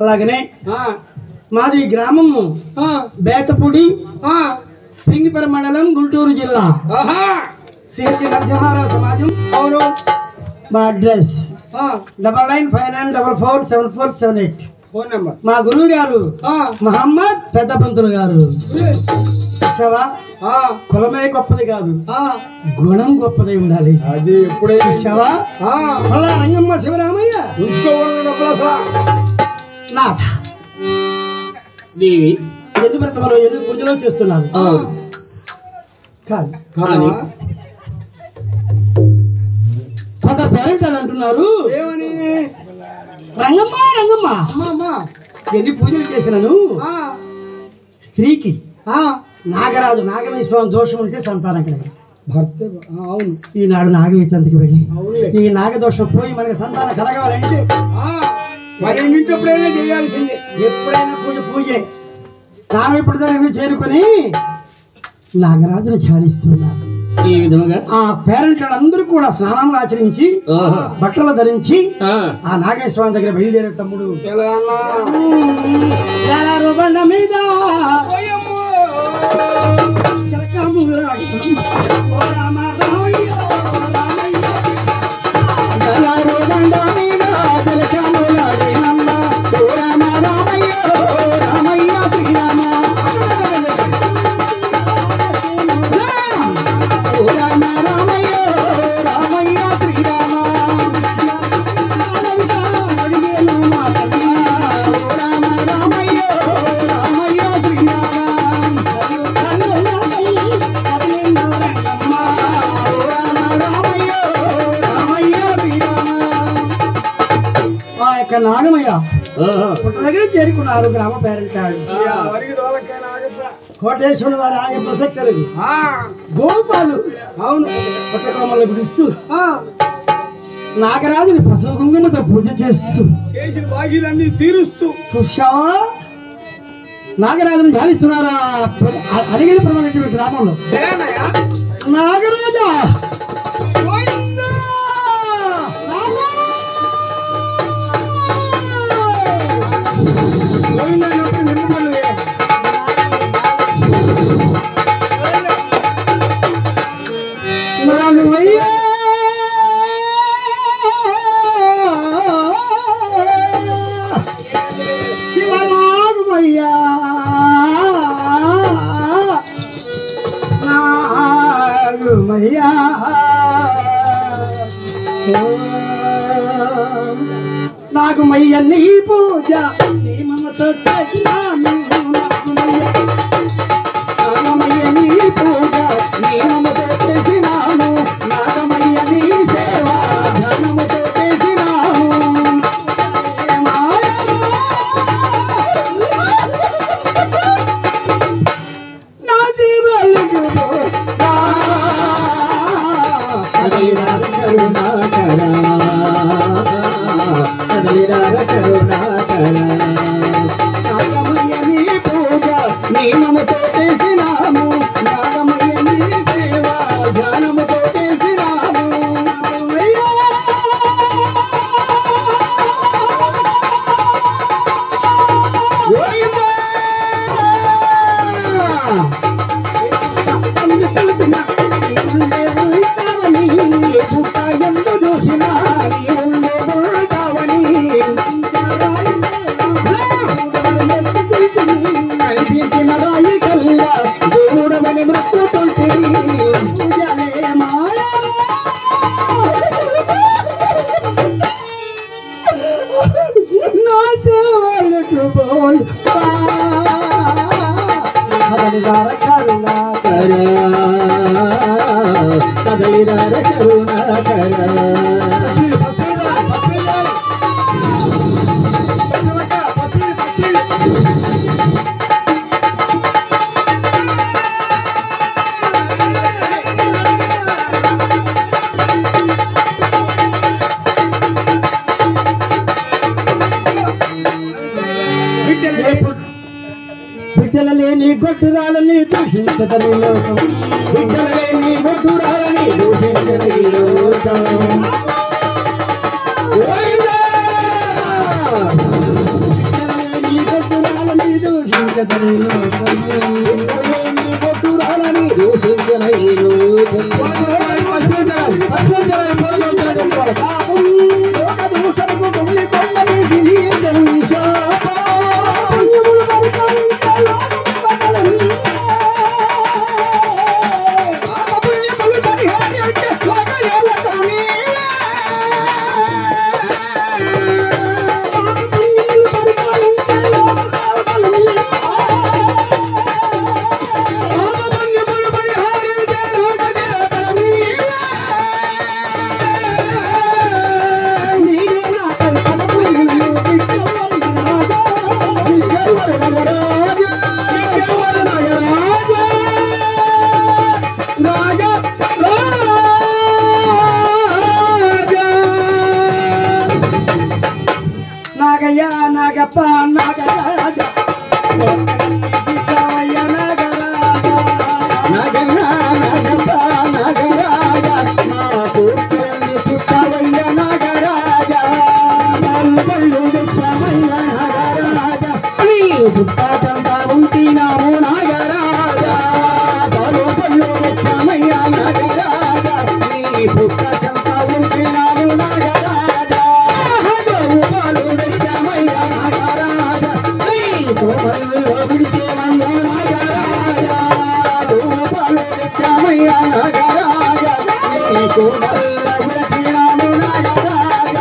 అలాగనే మాది గ్రామము బేతపూడి పింగిపర మండలం గుంటూరు జిల్లా సిహెచ్ నరసింహారావు సమాజం. అవును. మా అడ్రస్ 9959447478. Phone number. మా గురువు గారు మహమ్మద్ పెద్ద పంతులు గారు. కులమే గొప్పది కాదు, గుణం గొప్పదై ఉండాలి. అది ఎప్పుడే రంగమ్మ శివరామయ్య నాథ దేవి ఎందుకు మనం ఎందుకు పూజలో చేస్తున్నాను కానీ కొంత పేరెంట్ అని అంటున్నారు. రంగమ్మ రంగమ్మ ఎన్ని పూజలు చేసినాను స్త్రీకి నాగరాజు నాగమేశ్వరం దోషం ఉంటే సంతానం కలిగి భర్త. అవును. ఈనాడు నాగవిచంతకి వెళ్ళి ఈ నాగదోషం పోయి మనకి సంతానం కలగాలంటే ఎప్పుడైనా చేయాల్సిందే. ఎప్పుడైనా పూజే నాగ ఇప్పుడు దాన్ని చేరుకొని నాగరాజును ధ్యానిస్తున్నారు. ఈ విధంగా ఆ పేరెంట్లందరూ కూడా స్నానం ఆచరించి బట్టలు ధరించి ఆ నాగేశ్వరం దగ్గర బయలుదేరే తమ్ముడు మీద నాగమయ్య పుట్ట దగ్గర చేరుకున్నారు. గ్రామ పేరెంట్ కోటేశ్వరుడు వారి ఆగే ప్రసక్తి లేదు. గోపాలు అవును పుట్టకోమలు గుడిస్తూ నాగరాజుని పసుపు కుంకుమతో పూజ చేస్తూ చేసిన భాగ్యాలన్నీ తీరుస్తూ చూసావా నాగరాజుని ధ్యానిస్తున్నారా అడిగిన ప్రమాణటువంటి గ్రామంలో నాగరాజా నాగమయ్య నీ పూజ నీ మమత నాగమయ్య నీ పూజ నీ మమత చేసినాము నాగమయ్య నీ సేవ ధనముతో చేసినాము నా జీవలకు నాగమయ్య నీ పూజ నీ మమతో చేసినాము నాగమయ్య నీ సేవ ధ్యానముతో చేసినాము బిడ్డలలేని గొడ్డురాలని దూషించదని లోకం బిడ్డలలేని గొడ్డురాలని దూషించదని లోకం నాగయ్య నాగప్ప నాగరాజ ఉంచినాము నాగరాజ పలు పళ్ళు వచ్చమయ్య నాగరాజ నీ పుట్ట చంప ఉంచినాము నాగరాజ పలు వచ్చమయ్య నాగరాజ నీ కోమల్లో విడిచేమయ్య నాగరాజ పలు వచ్చమయ్య నాగరాజ నీ కోమల్లో విడిచినాము నాగరాజ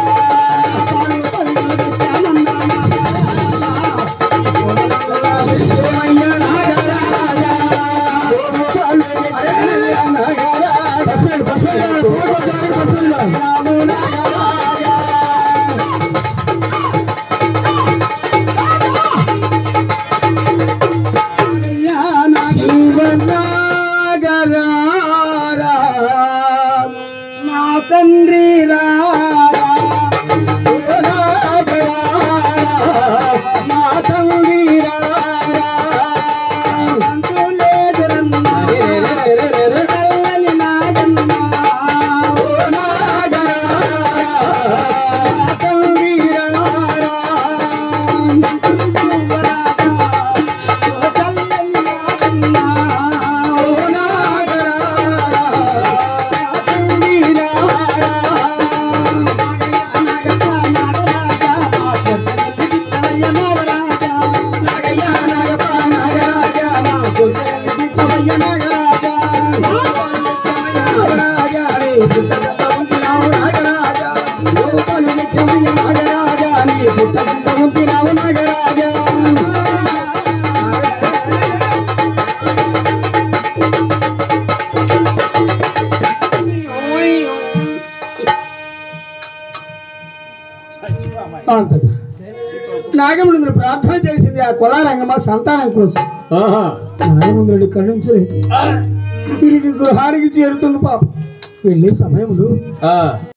పలు పళ్ళు వచ్చమయ్య నా తండ్రి రా నా తండ్రి నాగముంద్రుడు ప్రార్థన చేసింది ఆ కులారంగమ్మ సంతానం కోసం. నాగముంద్రుడి కరుణించలేదు, తిరిగి గృహానికి చేరుతుంది పాప. వెళ్ళే సమయంలో